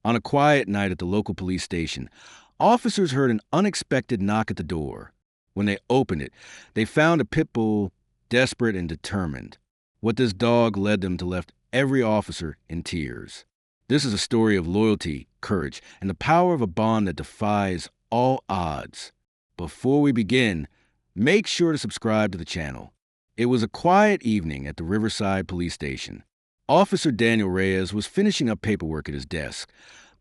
On a quiet night at the local police station, officers heard an unexpected knock at the door. When they opened it, they found a pit bull, desperate and determined. What this dog led them to left every officer in tears. This is a story of loyalty, courage, and the power of a bond that defies all odds. Before we begin, make sure to subscribe to the channel. It was a quiet evening at the Riverside Police Station. Officer Daniel Reyes was finishing up paperwork at his desk,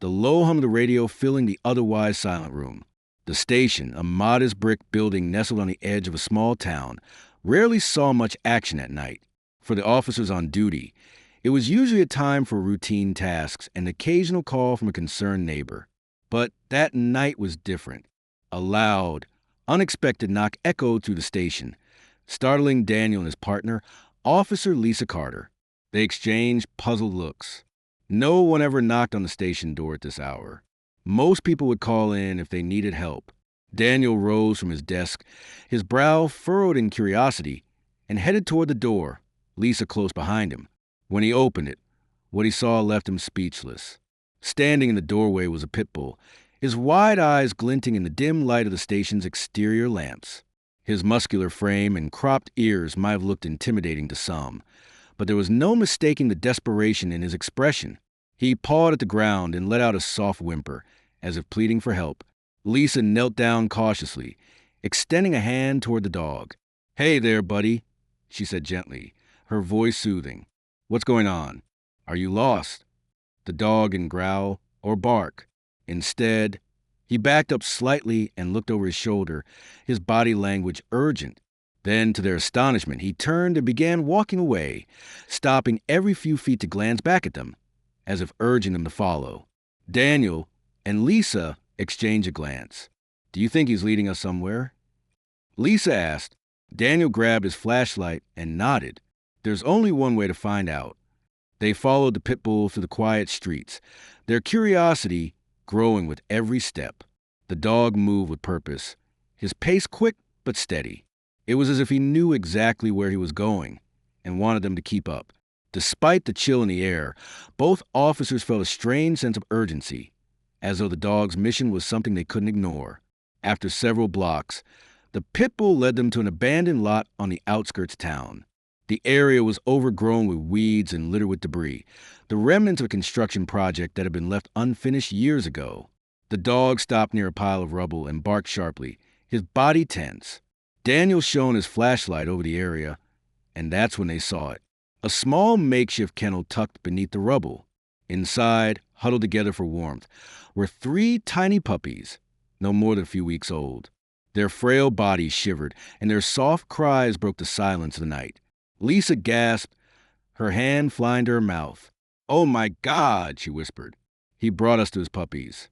the low hum of the radio filling the otherwise silent room. The station, a modest brick building nestled on the edge of a small town, rarely saw much action at night. For the officers on duty, it was usually a time for routine tasks and an occasional call from a concerned neighbor. But that night was different. A loud, unexpected knock echoed through the station, startling Daniel and his partner, Officer Lisa Carter. They exchanged puzzled looks. No one ever knocked on the station door at this hour. Most people would call in if they needed help. Daniel rose from his desk, his brow furrowed in curiosity, and headed toward the door, Lisa close behind him. When he opened it, what he saw left him speechless. Standing in the doorway was a pit bull, his wide eyes glinting in the dim light of the station's exterior lamps. His muscular frame and cropped ears might have looked intimidating to some, but there was no mistaking the desperation in his expression. He pawed at the ground and let out a soft whimper, as if pleading for help. Lisa knelt down cautiously, extending a hand toward the dog. "Hey there, buddy," she said gently, her voice soothing. "What's going on? Are you lost?" The dog didn't growl or bark. Instead, he backed up slightly and looked over his shoulder, his body language urgent. Then, to their astonishment, he turned and began walking away, stopping every few feet to glance back at them, as if urging them to follow. Daniel and Lisa exchanged a glance. "Do you think he's leading us somewhere?" Lisa asked. Daniel grabbed his flashlight and nodded. There's only one way to find out. They followed the pit bull through the quiet streets, their curiosity growing with every step. The dog moved with purpose, his pace quick but steady. It was as if he knew exactly where he was going and wanted them to keep up. Despite the chill in the air, both officers felt a strange sense of urgency, as though the dog's mission was something they couldn't ignore. After several blocks, the pit bull led them to an abandoned lot on the outskirts of town. The area was overgrown with weeds and littered with debris, the remnants of a construction project that had been left unfinished years ago. The dog stopped near a pile of rubble and barked sharply, his body tense. Daniel shone his flashlight over the area, and that's when they saw it. A small makeshift kennel tucked beneath the rubble. Inside, huddled together for warmth, were 3 tiny puppies, no more than a few weeks old. Their frail bodies shivered, and their soft cries broke the silence of the night. Lisa gasped, her hand flying to her mouth. "Oh my God," she whispered. He brought us to his puppies.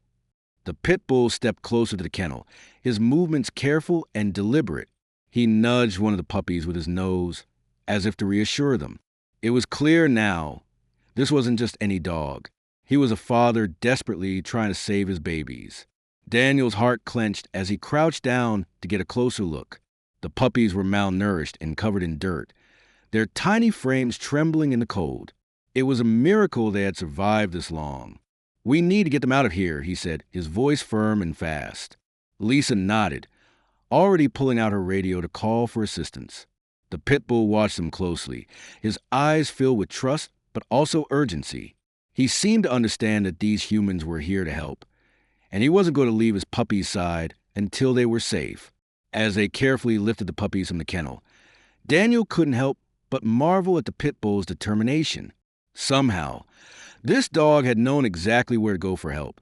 The pit bull stepped closer to the kennel, his movements careful and deliberate. He nudged one of the puppies with his nose, as if to reassure them. It was clear now. This wasn't just any dog. He was a father desperately trying to save his babies. Daniel's heart clenched as he crouched down to get a closer look. The puppies were malnourished and covered in dirt, their tiny frames trembling in the cold. It was a miracle they had survived this long. "We need to get them out of here," he said, his voice firm and fast. Lisa nodded, already pulling out her radio to call for assistance. The pit bull watched them closely, his eyes filled with trust but also urgency. He seemed to understand that these humans were here to help, and he wasn't going to leave his puppy's side until they were safe. As they carefully lifted the puppies from the kennel, Daniel couldn't help but marvel at the pit bull's determination. Somehow, this dog had known exactly where to go for help,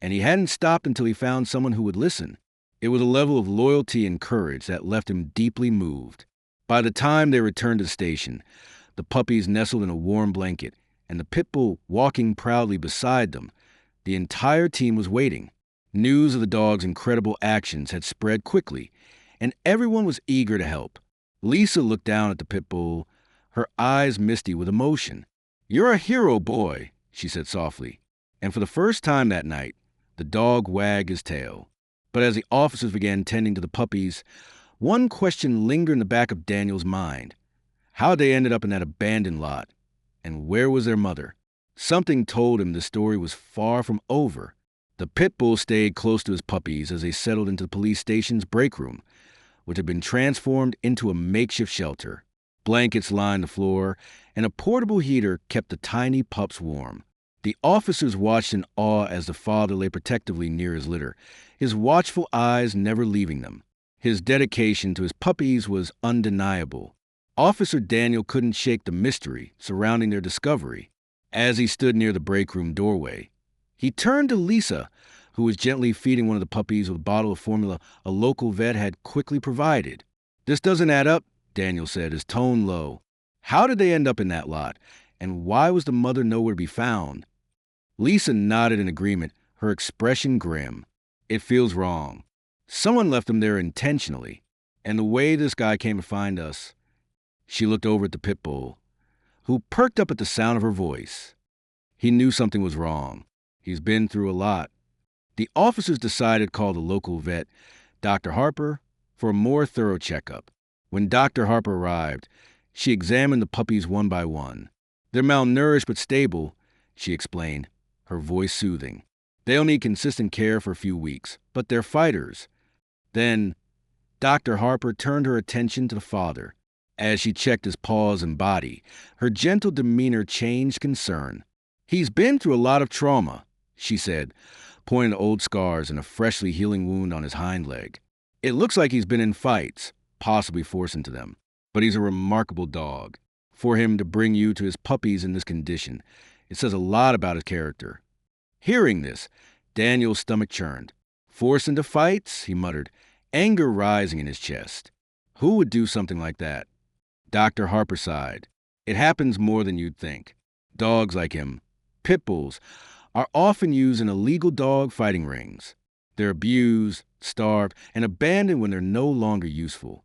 and he hadn't stopped until he found someone who would listen. It was a level of loyalty and courage that left him deeply moved. By the time they returned to the station, the puppies nestled in a warm blanket, and the pit bull walking proudly beside them, the entire team was waiting. News of the dog's incredible actions had spread quickly, and everyone was eager to help. Lisa looked down at the pit bull, her eyes misty with emotion. "You're a hero, boy," she said softly. And for the first time that night, the dog wagged his tail. But as the officers began tending to the puppies, one question lingered in the back of Daniel's mind. How had they ended up in that abandoned lot? And where was their mother? Something told him the story was far from over. The pit bull stayed close to his puppies as they settled into the police station's break room, which had been transformed into a makeshift shelter. Blankets lined the floor, and a portable heater kept the tiny pups warm. The officers watched in awe as the father lay protectively near his litter, his watchful eyes never leaving them. His dedication to his puppies was undeniable. Officer Daniel couldn't shake the mystery surrounding their discovery. As he stood near the break room doorway, he turned to Lisa, who was gently feeding one of the puppies with a bottle of formula a local vet had quickly provided. "This doesn't add up," Daniel said, his tone low. "How did they end up in that lot? And why was the mother nowhere to be found?" Lisa nodded in agreement, her expression grim. "It feels wrong. Someone left them there intentionally. And the way this guy came to find us..." She looked over at the pit bull, who perked up at the sound of her voice. He knew something was wrong. He's been through a lot. The officers decided to call the local vet, Dr. Harper, for a more thorough checkup. When Dr. Harper arrived, she examined the puppies one by one. "They're malnourished but stable," she explained, her voice soothing. "They'll need consistent care for a few weeks, but they're fighters." Then Dr. Harper turned her attention to the father. As she checked his paws and body, her gentle demeanor changed concern. "He's been through a lot of trauma," she said, pointing to old scars and a freshly healing wound on his hind leg. "It looks like he's been in fights, possibly forced into them. But he's a remarkable dog. For him to bring you to his puppies in this condition, it says a lot about his character." Hearing this, Daniel's stomach churned. "Forced into fights?" he muttered, anger rising in his chest. Who would do something like that? Dr. Harper sighed. "It happens more than you'd think. Dogs like him, pit bulls, are often used in illegal dog fighting rings. They're abused, starved, and abandoned when they're no longer useful."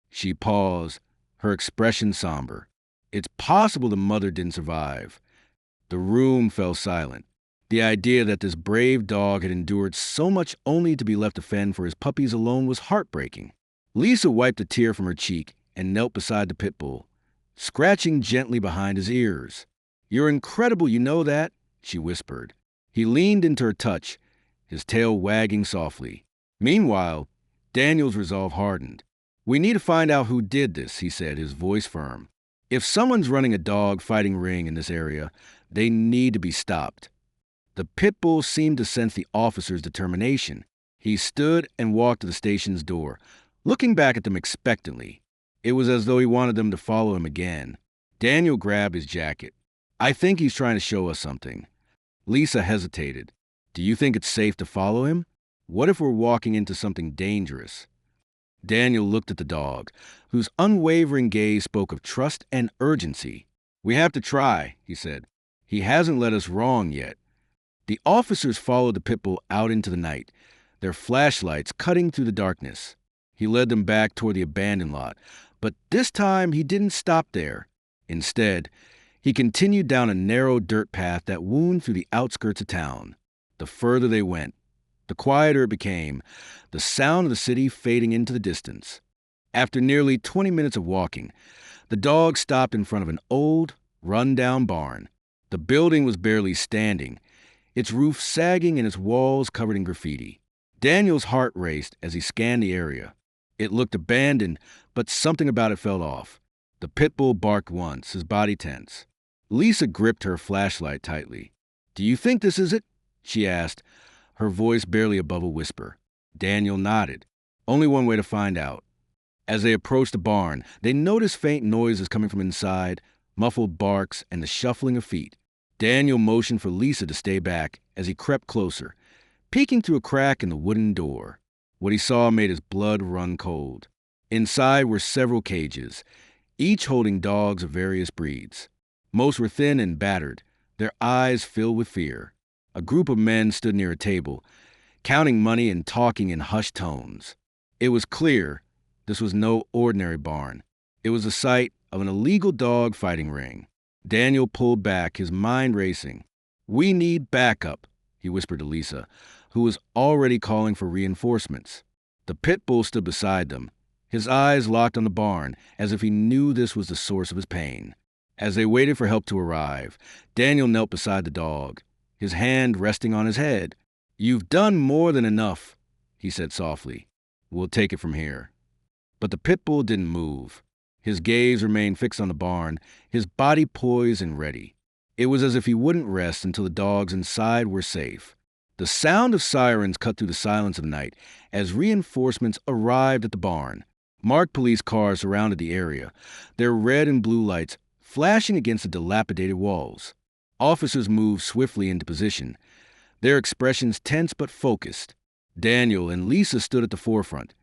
She paused, her expression somber. "It's possible the mother didn't survive." The room fell silent. The idea that this brave dog had endured so much only to be left to fend for his puppies alone was heartbreaking. Lisa wiped a tear from her cheek and knelt beside the pit bull, scratching gently behind his ears. "You're incredible, you know that?" she whispered. He leaned into her touch, his tail wagging softly. Meanwhile, Daniel's resolve hardened. "We need to find out who did this," he said, his voice firm. "If someone's running a dog fighting ring in this area, they need to be stopped." The pit bull seemed to sense the officer's determination. He stood and walked to the station's door, looking back at them expectantly. It was as though he wanted them to follow him again. Daniel grabbed his jacket. "I think he's trying to show us something." Lisa hesitated. "Do you think it's safe to follow him? What if we're walking into something dangerous?" Daniel looked at the dog, whose unwavering gaze spoke of trust and urgency. "We have to try," he said. "He hasn't led us wrong yet." The officers followed the pit bull out into the night, their flashlights cutting through the darkness. He led them back toward the abandoned lot, but this time he didn't stop there. Instead, he continued down a narrow dirt path that wound through the outskirts of town. The further they went, the quieter it became, the sound of the city fading into the distance. After nearly 20 minutes of walking, the dog stopped in front of an old, run-down barn. The building was barely standing, its roof sagging and its walls covered in graffiti. Daniel's heart raced as he scanned the area. It looked abandoned, but something about it felt off. The pit bull barked once, his body tense. Lisa gripped her flashlight tightly. "Do you think this is it?" she asked, her voice barely above a whisper. Daniel nodded. "Only one way to find out." As they approached the barn, they noticed faint noises coming from inside, muffled barks, and the shuffling of feet. Daniel motioned for Lisa to stay back as he crept closer, peeking through a crack in the wooden door. What he saw made his blood run cold. Inside were several cages, each holding dogs of various breeds. Most were thin and battered, their eyes filled with fear. A group of men stood near a table, counting money and talking in hushed tones. It was clear this was no ordinary barn. It was the site of an illegal dog fighting ring. Daniel pulled back, his mind racing. "We need backup," he whispered to Lisa, who was already calling for reinforcements. The pit bull stood beside them, his eyes locked on the barn, as if he knew this was the source of his pain. As they waited for help to arrive, Daniel knelt beside the dog, his hand resting on his head. "You've done more than enough," he said softly. "We'll take it from here." But the pit bull didn't move. His gaze remained fixed on the barn, his body poised and ready. It was as if he wouldn't rest until the dogs inside were safe. The sound of sirens cut through the silence of night as reinforcements arrived at the barn. Marked police cars surrounded the area, their red and blue lights flashing against the dilapidated walls. Officers moved swiftly into position, their expressions tense but focused. Daniel and Lisa stood at the forefront,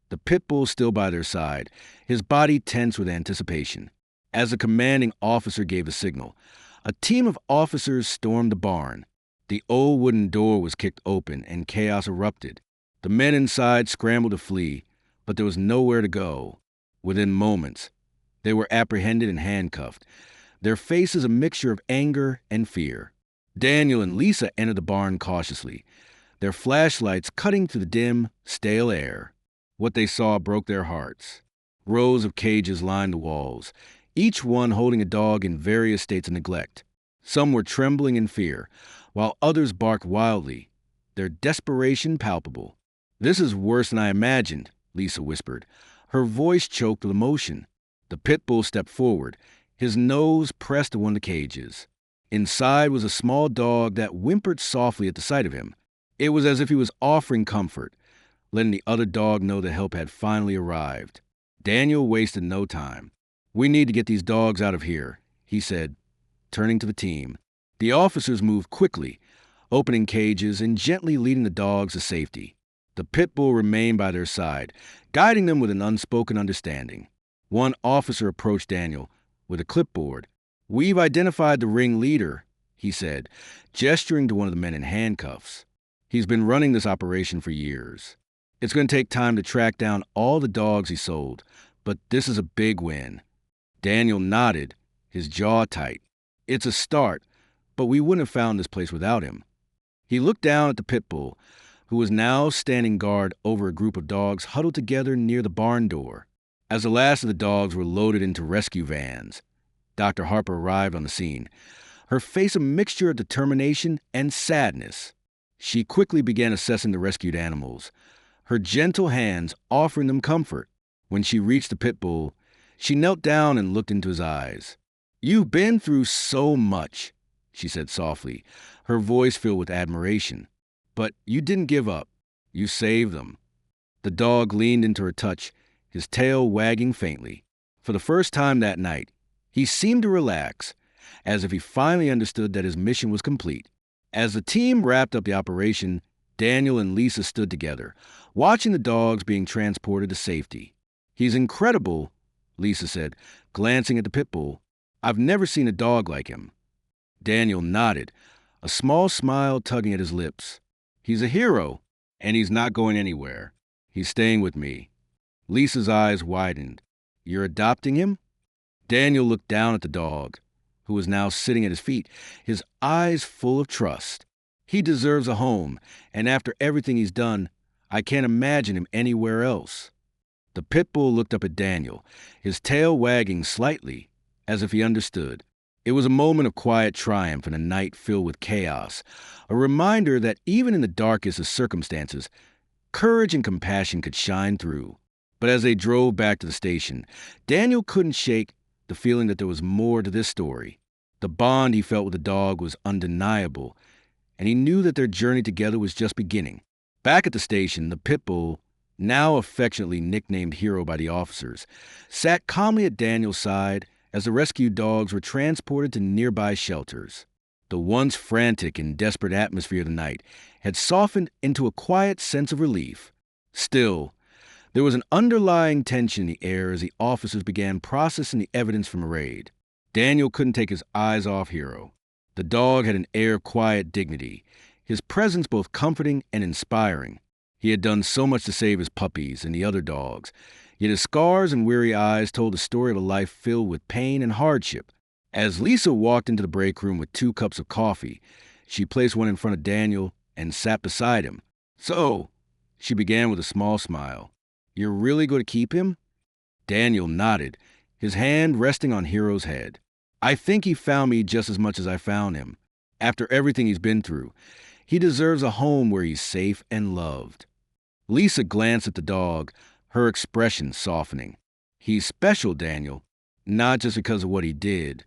the pit bull still by their side, his body tense with anticipation. As the commanding officer gave the signal, a team of officers stormed the barn. The old wooden door was kicked open and chaos erupted. The men inside scrambled to flee, but there was nowhere to go. Within moments, they were apprehended and handcuffed, their faces a mixture of anger and fear. Daniel and Lisa entered the barn cautiously, their flashlights cutting through the dim, stale air. What they saw broke their hearts. Rows of cages lined the walls, each one holding a dog in various states of neglect. Some were trembling in fear, while others barked wildly, their desperation palpable. "This is worse than I imagined," Lisa whispered, her voice choked with emotion. The pit bull stepped forward, his nose pressed to one of the cages. Inside was a small dog that whimpered softly at the sight of him. It was as if he was offering comfort, letting the other dog know that help had finally arrived. Daniel wasted no time. "We need to get these dogs out of here," he said, turning to the team. The officers moved quickly, opening cages and gently leading the dogs to safety. The pit bull remained by their side, guiding them with an unspoken understanding. One officer approached Daniel with a clipboard. "We've identified the ringleader," he said, gesturing to one of the men in handcuffs. "He's been running this operation for years. It's going to take time to track down all the dogs he sold, but this is a big win." Daniel nodded, his jaw tight. "It's a start, but we wouldn't have found this place without him." He looked down at the pit bull, who was now standing guard over a group of dogs huddled together near the barn door. As the last of the dogs were loaded into rescue vans, Dr. Harper arrived on the scene, her face a mixture of determination and sadness. She quickly began assessing the rescued animals, her gentle hands offering them comfort. When she reached the pit bull, she knelt down and looked into his eyes. "You've been through so much," she said softly, her voice filled with admiration. "But you didn't give up. You saved them." The dog leaned into her touch, his tail wagging faintly. For the first time that night, he seemed to relax, as if he finally understood that his mission was complete. As the team wrapped up the operation, Daniel and Lisa stood together, watching the dogs being transported to safety. "He's incredible," Lisa said, glancing at the pit bull. "I've never seen a dog like him." Daniel nodded, a small smile tugging at his lips. "He's a hero, and he's not going anywhere. He's staying with me." Lisa's eyes widened. "You're adopting him?" Daniel looked down at the dog, who was now sitting at his feet, his eyes full of trust. "He deserves a home, and after everything he's done, I can't imagine him anywhere else." The pit bull looked up at Daniel, his tail wagging slightly, as if he understood. It was a moment of quiet triumph in a night filled with chaos, a reminder that even in the darkest of circumstances, courage and compassion could shine through. But as they drove back to the station, Daniel couldn't shake the feeling that there was more to this story. The bond he felt with the dog was undeniable, and he knew that their journey together was just beginning. Back at the station, the pit bull, now affectionately nicknamed Hero by the officers, sat calmly at Daniel's side as the rescued dogs were transported to nearby shelters. The once frantic and desperate atmosphere of the night had softened into a quiet sense of relief. Still, there was an underlying tension in the air as the officers began processing the evidence from the raid. Daniel couldn't take his eyes off Hero. The dog had an air of quiet dignity, his presence both comforting and inspiring. He had done so much to save his puppies and the other dogs, yet his scars and weary eyes told the story of a life filled with pain and hardship. As Lisa walked into the break room with 2 cups of coffee, she placed one in front of Daniel and sat beside him. "So," she began with a small smile, "you're really going to keep him?" Daniel nodded, his hand resting on Hero's head. I think he found me just as much as I found him. After everything he's been through, he deserves a home where he's safe and loved. Lisa glanced at the dog, her expression softening. He's special, Daniel, not just because of what he did,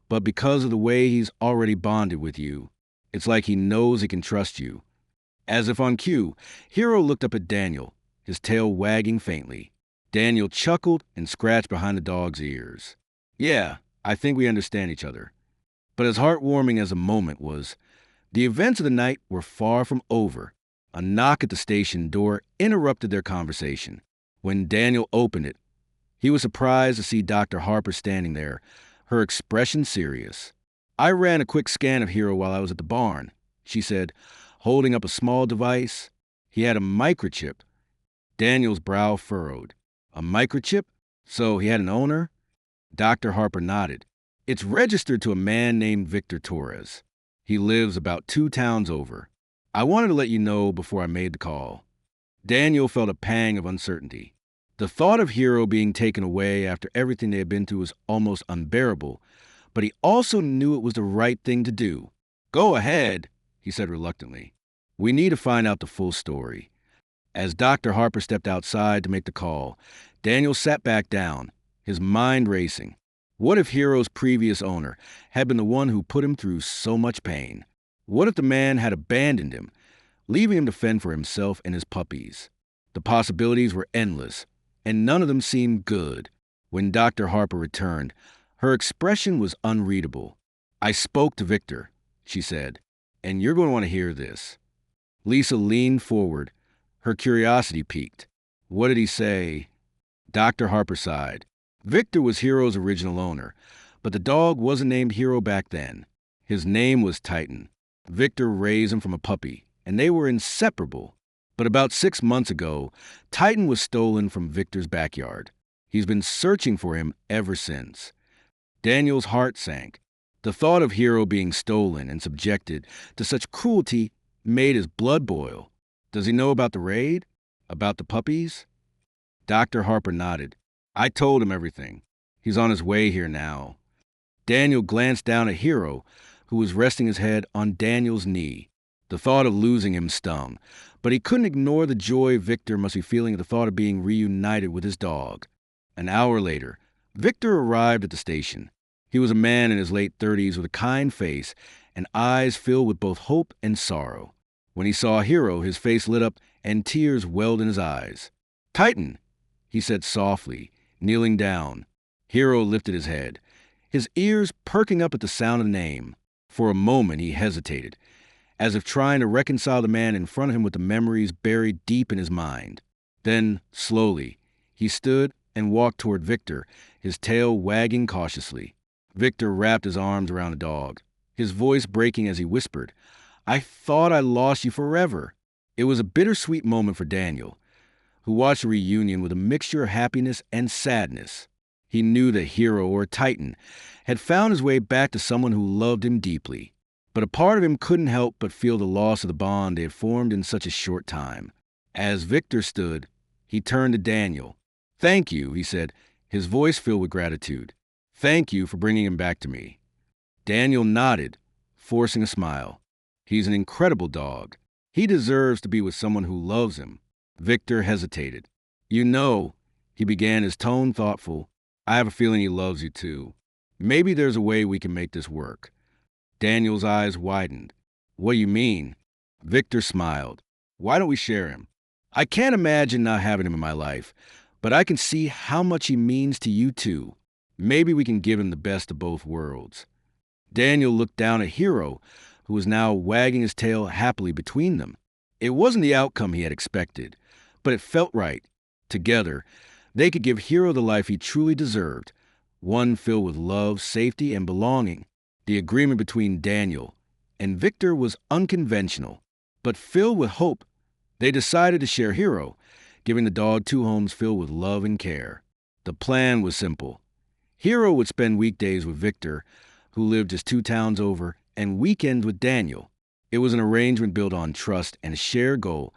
but because of the way he's already bonded with you. It's like he knows he can trust you. As if on cue, Hero looked up at Daniel, his tail wagging faintly. Daniel chuckled and scratched behind the dog's ears. Yeah, I think we understand each other. But as heartwarming as the moment was, the events of the night were far from over. A knock at the station door interrupted their conversation. When Daniel opened it, he was surprised to see Dr. Harper standing there, her expression serious. I ran a quick scan of Hero while I was at the barn, she said, holding up a small device. He had a microchip. Daniel's brow furrowed. A microchip? So he had an owner? Dr. Harper nodded. It's registered to a man named Victor Torres. He lives about 2 towns over. I wanted to let you know before I made the call. Daniel felt a pang of uncertainty. The thought of Hero being taken away after everything they had been through was almost unbearable, but he also knew it was the right thing to do. Go ahead, he said reluctantly. We need to find out the full story. As Dr. Harper stepped outside to make the call, Daniel sat back down, his mind racing. What if Hero's previous owner had been the one who put him through so much pain? What if the man had abandoned him, leaving him to fend for himself and his puppies? The possibilities were endless, and none of them seemed good. When Dr. Harper returned, her expression was unreadable. I spoke to Victor, she said, and you're going to want to hear this. Lisa leaned forward, her curiosity piqued. What did he say? Dr. Harper sighed. Victor was Hero's original owner, but the dog wasn't named Hero back then. His name was Titan. Victor raised him from a puppy, and they were inseparable. But about 6 months ago, Titan was stolen from Victor's backyard. He's been searching for him ever since. Daniel's heart sank. The thought of Hero being stolen and subjected to such cruelty made his blood boil. Does he know about the raid? About the puppies? Dr. Harper nodded. I told him everything. He's on his way here now. Daniel glanced down at Hero, who was resting his head on Daniel's knee. The thought of losing him stung, but he couldn't ignore the joy Victor must be feeling at the thought of being reunited with his dog. An hour later, Victor arrived at the station. He was a man in his late 30s with a kind face and eyes filled with both hope and sorrow. When he saw Hero, his face lit up and tears welled in his eyes. Titan, he said softly, kneeling down. Hero lifted his head, his ears perking up at the sound of the name. For a moment he hesitated, as if trying to reconcile the man in front of him with the memories buried deep in his mind. Then, slowly, he stood and walked toward Victor, his tail wagging cautiously. Victor wrapped his arms around the dog, his voice breaking as he whispered, I thought I lost you forever. It was a bittersweet moment for Daniel, who watched the reunion with a mixture of happiness and sadness. He knew that Hero, or Titan, had found his way back to someone who loved him deeply. But a part of him couldn't help but feel the loss of the bond they had formed in such a short time. As Victor stood, he turned to Daniel. Thank you, he said, his voice filled with gratitude. Thank you for bringing him back to me. Daniel nodded, forcing a smile. He's an incredible dog. He deserves to be with someone who loves him. Victor hesitated. You know, he began, his tone thoughtful, I have a feeling he loves you too. Maybe there's a way we can make this work. Daniel's eyes widened. What do you mean? Victor smiled. Why don't we share him? I can't imagine not having him in my life, but I can see how much he means to you too. Maybe we can give him the best of both worlds. Daniel looked down at Hero, who was now wagging his tail happily between them. It wasn't the outcome he had expected, but it felt right. Together, they could give Hero the life he truly deserved, one filled with love, safety, and belonging. The agreement between Daniel and Victor was unconventional, but filled with hope. They decided to share Hero, giving the dog 2 homes filled with love and care. The plan was simple. Hero would spend weekdays with Victor, who lived just 2 towns over, and weekends with Daniel. It was an arrangement built on trust and a shared goal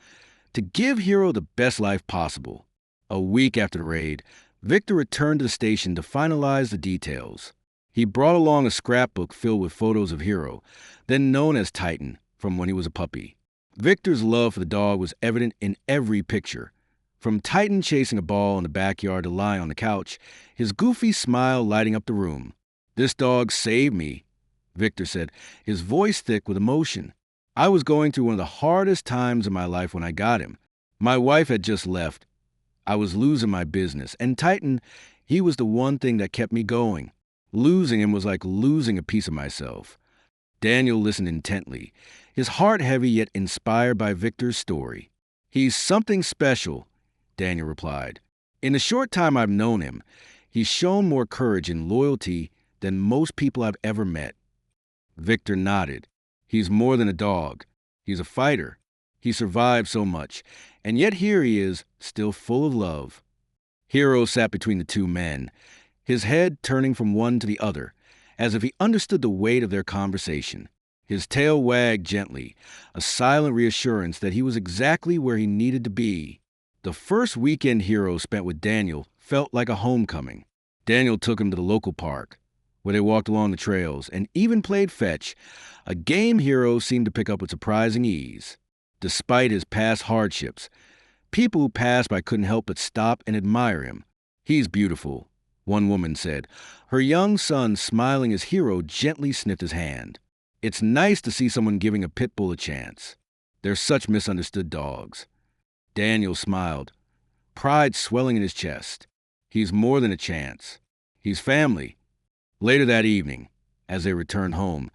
to give Hero the best life possible. A week after the raid, Victor returned to the station to finalize the details. He brought along a scrapbook filled with photos of Hero, then known as Titan, from when he was a puppy. Victor's love for the dog was evident in every picture. From Titan chasing a ball in the backyard to lying on the couch, his goofy smile lighting up the room. "This dog saved me," Victor said, his voice thick with emotion. "I was going through one of the hardest times of my life when I got him. My wife had just left. I was losing my business, and Titan, he was the one thing that kept me going. Losing him was like losing a piece of myself." Daniel listened intently, his heart heavy yet inspired by Victor's story. "He's something special," Daniel replied. "In the short time I've known him, he's shown more courage and loyalty than most people I've ever met." Victor nodded. "He's more than a dog. He's a fighter. He survived so much, and yet here he is, still full of love." Hero sat between the two men, his head turning from one to the other, as if he understood the weight of their conversation. His tail wagged gently, a silent reassurance that he was exactly where he needed to be. The first weekend Hero spent with Daniel felt like a homecoming. Daniel took him to the local park, where they walked along the trails and even played fetch, a game Hero seemed to pick up with surprising ease. Despite his past hardships, people who passed by couldn't help but stop and admire him. "He's beautiful," one woman said, her young son smiling as Hero gently sniffed his hand. "It's nice to see someone giving a pit bull a chance. They're such misunderstood dogs." Daniel smiled, pride swelling in his chest. "He's more than a chance. He's family." Later that evening, as they returned home,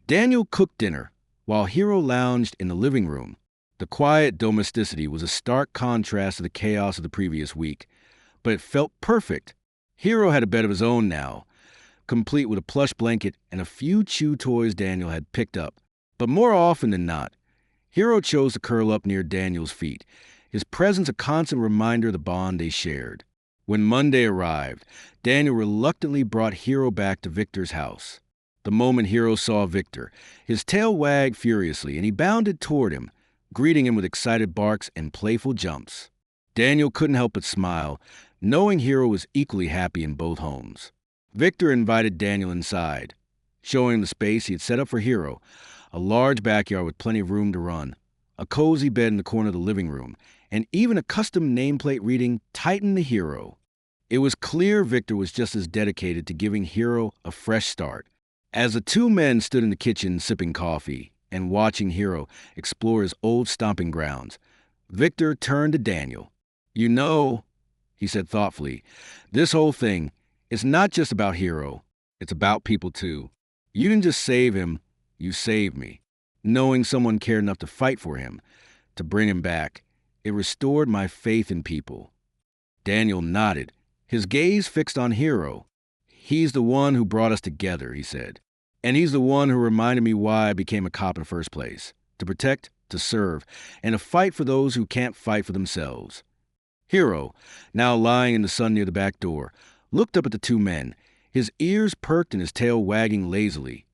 Daniel cooked dinner while Hero lounged in the living room. The quiet domesticity was a stark contrast to the chaos of the previous week, but it felt perfect. Hero had a bed of his own now, complete with a plush blanket and a few chew toys Daniel had picked up. But more often than not, Hero chose to curl up near Daniel's feet, his presence a constant reminder of the bond they shared. When Monday arrived, Daniel reluctantly brought Hero back to Victor's house. The moment Hero saw Victor, his tail wagged furiously and he bounded toward him, greeting him with excited barks and playful jumps. Daniel couldn't help but smile, knowing Hero was equally happy in both homes. Victor invited Daniel inside, showing him the space he had set up for Hero, a large backyard with plenty of room to run, a cozy bed in the corner of the living room, and even a custom nameplate reading Titan the Hero. It was clear Victor was just as dedicated to giving Hero a fresh start. As the two men stood in the kitchen sipping coffee and watching Hero explore his old stomping grounds, Victor turned to Daniel. "You know," he said thoughtfully, "this whole thing, it's not just about Hero. It's about people too. You didn't just save him, you saved me. Knowing someone cared enough to fight for him, to bring him back, it restored my faith in people." Daniel nodded, his gaze fixed on Hero. "He's the one who brought us together," he said. "And he's the one who reminded me why I became a cop in the first place. To protect, to serve, and to fight for those who can't fight for themselves." Hero, now lying in the sun near the back door, looked up at the two men, his ears perked and his tail wagging lazily,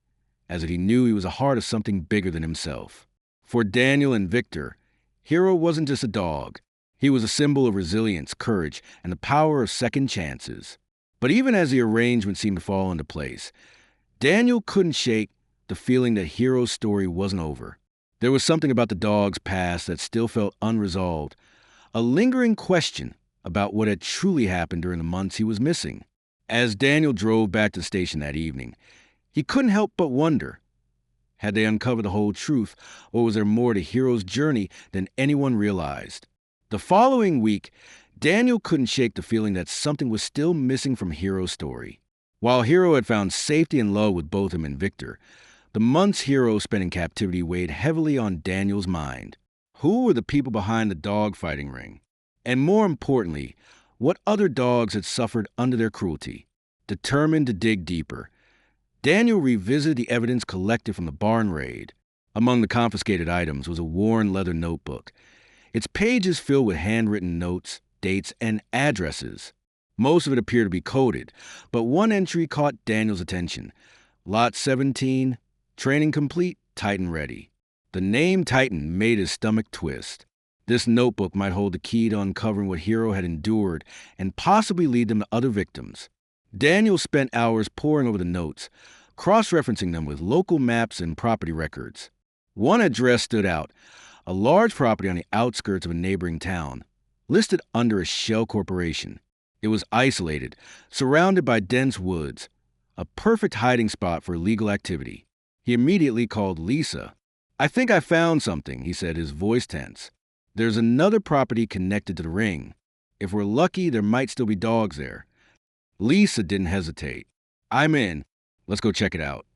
as if he knew he was a part of something bigger than himself. For Daniel and Victor, Hero wasn't just a dog. He was a symbol of resilience, courage, and the power of second chances. But even as the arrangement seemed to fall into place, Daniel couldn't shake the feeling that Hero's story wasn't over. There was something about the dog's past that still felt unresolved, a lingering question about what had truly happened during the months he was missing. As Daniel drove back to the station that evening, he couldn't help but wonder, had they uncovered the whole truth, or was there more to Hero's journey than anyone realized? The following week, Daniel couldn't shake the feeling that something was still missing from Hero's story. While Hero had found safety and love with both him and Victor, the months Hero spent in captivity weighed heavily on Daniel's mind. Who were the people behind the dog-fighting ring? And more importantly, what other dogs had suffered under their cruelty? Determined to dig deeper, Daniel revisited the evidence collected from the barn raid. Among the confiscated items was a worn leather notebook, its pages filled with handwritten notes, dates, and addresses. Most of it appeared to be coded, but one entry caught Daniel's attention. Lot 17, training complete, Titan ready. The name Titan made his stomach twist. This notebook might hold the key to uncovering what Hero had endured and possibly lead them to other victims. Daniel spent hours poring over the notes, cross-referencing them with local maps and property records. One address stood out, a large property on the outskirts of a neighboring town, listed under a shell corporation. It was isolated, surrounded by dense woods, a perfect hiding spot for illegal activity. He immediately called Lisa. "I think I found something," he said, his voice tense. "There's another property connected to the ring. If we're lucky, there might still be dogs there." Lisa didn't hesitate. "I'm in. Let's go check it out."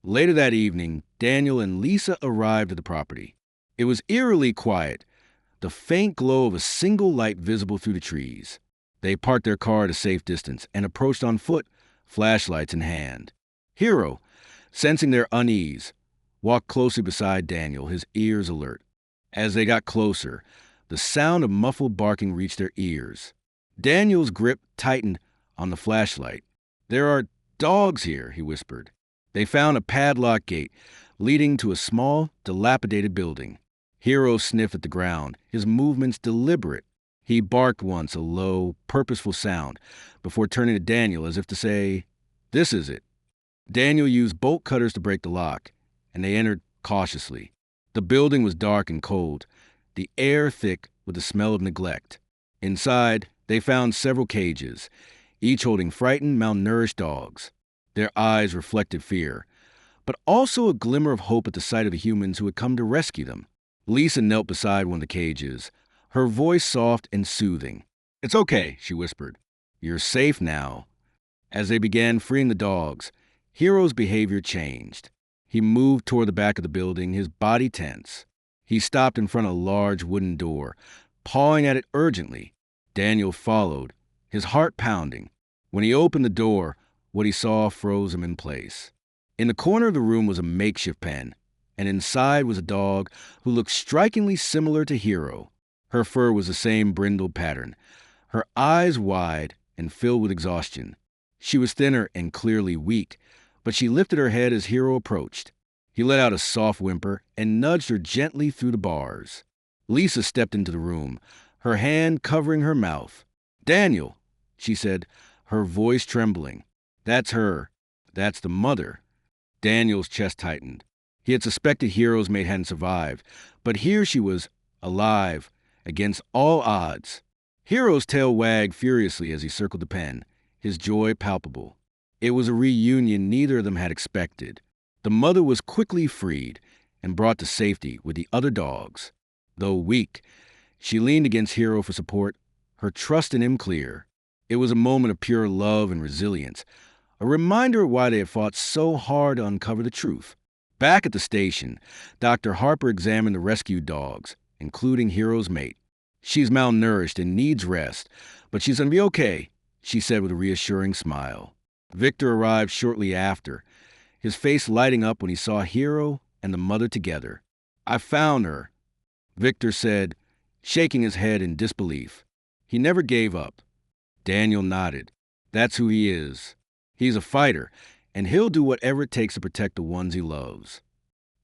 Later that evening, Daniel and Lisa arrived at the property. It was eerily quiet, the faint glow of a single light visible through the trees. They parked their car at a safe distance and approached on foot, flashlights in hand. Hero, sensing their unease, walked closely beside Daniel, his ears alert. As they got closer, the sound of muffled barking reached their ears. Daniel's grip tightened on the flashlight. "There are dogs here," he whispered. They found a padlock gate leading to a small, dilapidated building. Hero sniffed at the ground, his movements deliberate. He barked once, a low, purposeful sound, before turning to Daniel as if to say, "This is it." Daniel used bolt cutters to break the lock, and they entered cautiously. The building was dark and cold, the air thick with the smell of neglect. Inside, they found several cages, each holding frightened, malnourished dogs. Their eyes reflected fear, but also a glimmer of hope at the sight of the humans who had come to rescue them. Lisa knelt beside one of the cages, her voice soft and soothing. "It's okay," she whispered. "You're safe now." As they began freeing the dogs, Hero's behavior changed. He moved toward the back of the building, his body tense. He stopped in front of a large wooden door, pawing at it urgently. Daniel followed, his heart pounding. When he opened the door, what he saw froze him in place. In the corner of the room was a makeshift pen, and inside was a dog who looked strikingly similar to Hero. Her fur was the same brindled pattern, her eyes wide and filled with exhaustion. She was thinner and clearly weak, but she lifted her head as Hero approached. He let out a soft whimper and nudged her gently through the bars. Lisa stepped into the room, her hand covering her mouth. "Daniel," she said, her voice trembling. "That's her. That's the mother." Daniel's chest tightened. He had suspected Hero's mate hadn't survived, but here she was, alive, against all odds. Hero's tail wagged furiously as he circled the pen, his joy palpable. It was a reunion neither of them had expected. The mother was quickly freed and brought to safety with the other dogs. Though weak, she leaned against Hero for support, her trust in him clear. It was a moment of pure love and resilience, a reminder of why they had fought so hard to uncover the truth. Back at the station, Dr. Harper examined the rescued dogs, including Hero's mate. "She's malnourished and needs rest, but she's going to be okay," she said with a reassuring smile. Victor arrived shortly after, his face lighting up when he saw Hero and the mother together. "I found her," Victor said, shaking his head in disbelief. "He never gave up." Daniel nodded. "That's who he is. He's a fighter, and he'll do whatever it takes to protect the ones he loves."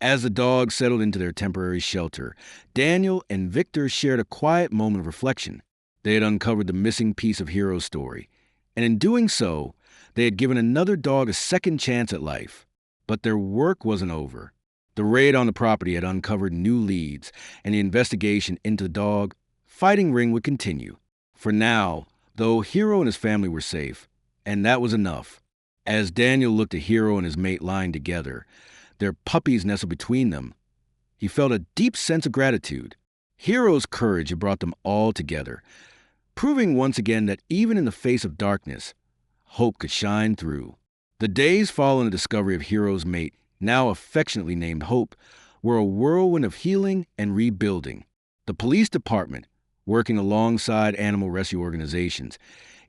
As the dogs settled into their temporary shelter, Daniel and Victor shared a quiet moment of reflection. They had uncovered the missing piece of Hero's story, and in doing so, they had given another dog a second chance at life. But their work wasn't over. The raid on the property had uncovered new leads, and the investigation into the dog fighting ring would continue. For now, though, Hero and his family were safe, and that was enough. As Daniel looked at Hero and his mate lying together, their puppies nestled between them, he felt a deep sense of gratitude. Hero's courage had brought them all together, proving once again that even in the face of darkness, hope could shine through. The days following the discovery of Hero's mate, now affectionately named Hope, were a whirlwind of healing and rebuilding. The police department, working alongside animal rescue organizations,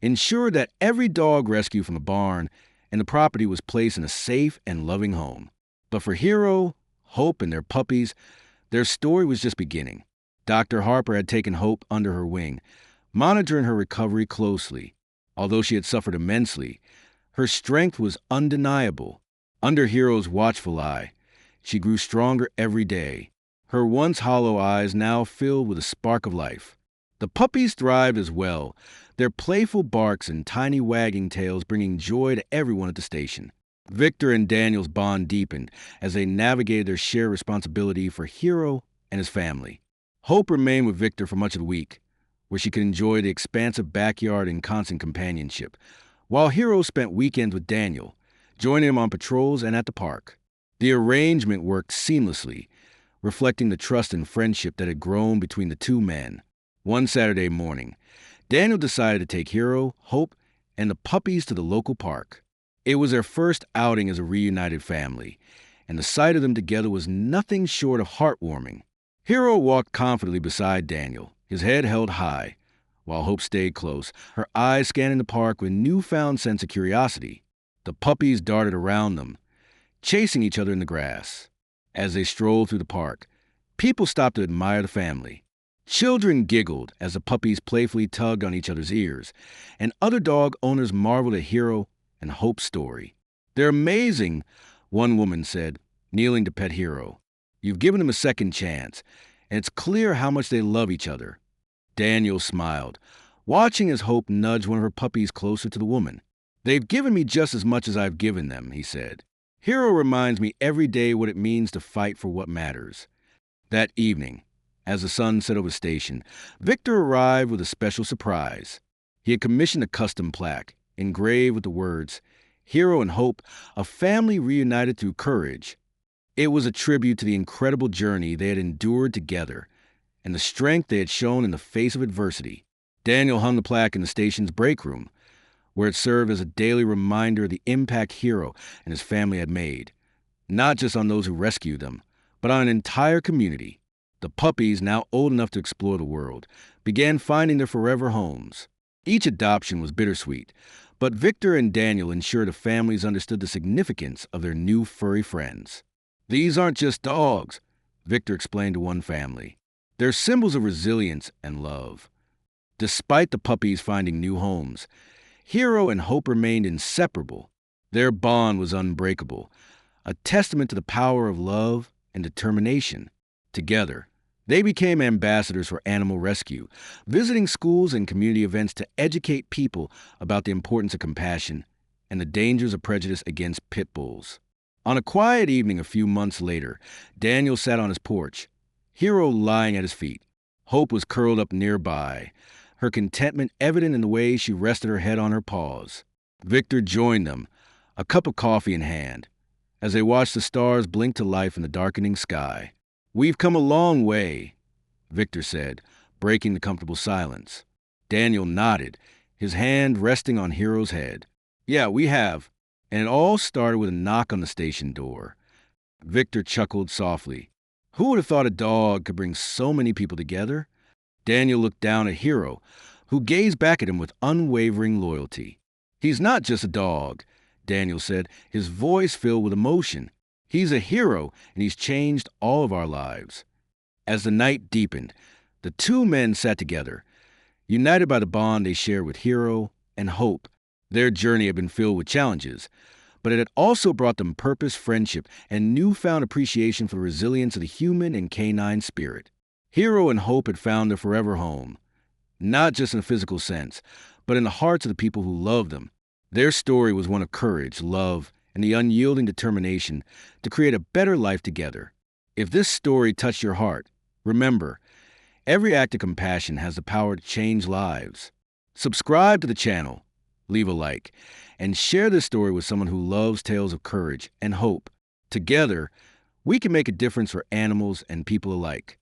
ensured that every dog rescued from the barn and the property was placed in a safe and loving home. But for Hero, Hope, and their puppies, their story was just beginning. Dr. Harper had taken Hope under her wing, monitoring her recovery closely. Although she had suffered immensely, her strength was undeniable. Under Hero's watchful eye, she grew stronger every day, her once hollow eyes now filled with a spark of life. The puppies thrived as well, their playful barks and tiny wagging tails bringing joy to everyone at the station. Victor and Daniel's bond deepened as they navigated their shared responsibility for Hero and his family. Hope remained with Victor for much of the week, where she could enjoy the expansive backyard and constant companionship, while Hero spent weekends with Daniel, joining him on patrols and at the park. The arrangement worked seamlessly, reflecting the trust and friendship that had grown between the two men. One Saturday morning, Daniel decided to take Hero, Hope, and the puppies to the local park. It was their first outing as a reunited family, and the sight of them together was nothing short of heartwarming. Hero walked confidently beside Daniel, his head held high, while Hope stayed close, her eyes scanning the park with newfound sense of curiosity. The puppies darted around them, chasing each other in the grass. As they strolled through the park, people stopped to admire the family. Children giggled as the puppies playfully tugged on each other's ears, and other dog owners marveled at Hero and Hope's story. "They're amazing," one woman said, kneeling to pet Hero. "You've given them a second chance, and it's clear how much they love each other." Daniel smiled, watching as Hope nudged one of her puppies closer to the woman. "They've given me just as much as I've given them," he said. "Hero reminds me every day what it means to fight for what matters." That evening, as the sun set over the station, Victor arrived with a special surprise. He had commissioned a custom plaque, engraved with the words, "Hero and Hope, a family reunited through courage." It was a tribute to the incredible journey they had endured together and the strength they had shown in the face of adversity. Daniel hung the plaque in the station's break room, where it served as a daily reminder of the impact Hero and his family had made, not just on those who rescued them, but on an entire community. The puppies, now old enough to explore the world, began finding their forever homes. Each adoption was bittersweet, but Victor and Daniel ensured the families understood the significance of their new furry friends. "These aren't just dogs," Victor explained to one family. "They're symbols of resilience and love." Despite the puppies finding new homes, Hero and Hope remained inseparable. Their bond was unbreakable, a testament to the power of love and determination. Together, they became ambassadors for animal rescue, visiting schools and community events to educate people about the importance of compassion and the dangers of prejudice against pit bulls. On a quiet evening a few months later, Daniel sat on his porch, Hero lying at his feet. Hope was curled up nearby, her contentment evident in the way she rested her head on her paws. Victor joined them, a cup of coffee in hand, as they watched the stars blink to life in the darkening sky. "We've come a long way," Victor said, breaking the comfortable silence. Daniel nodded, his hand resting on Hero's head. "Yeah, we have." And it all started with a knock on the station door. Victor chuckled softly. Who would have thought a dog could bring so many people together? Daniel looked down at Hero, who gazed back at him with unwavering loyalty. "He's not just a dog," Daniel said, his voice filled with emotion. "He's a hero, and he's changed all of our lives." As the night deepened, the two men sat together, united by the bond they shared with Hero and Hope. Their journey had been filled with challenges, but it had also brought them purpose, friendship, and newfound appreciation for the resilience of the human and canine spirit. Hero and Hope had found their forever home, not just in a physical sense, but in the hearts of the people who loved them. Their story was one of courage, love, and the unyielding determination to create a better life together. If this story touched your heart, remember, every act of compassion has the power to change lives. Subscribe to the channel, leave a like, and share this story with someone who loves tales of courage and hope. Together, we can make a difference for animals and people alike.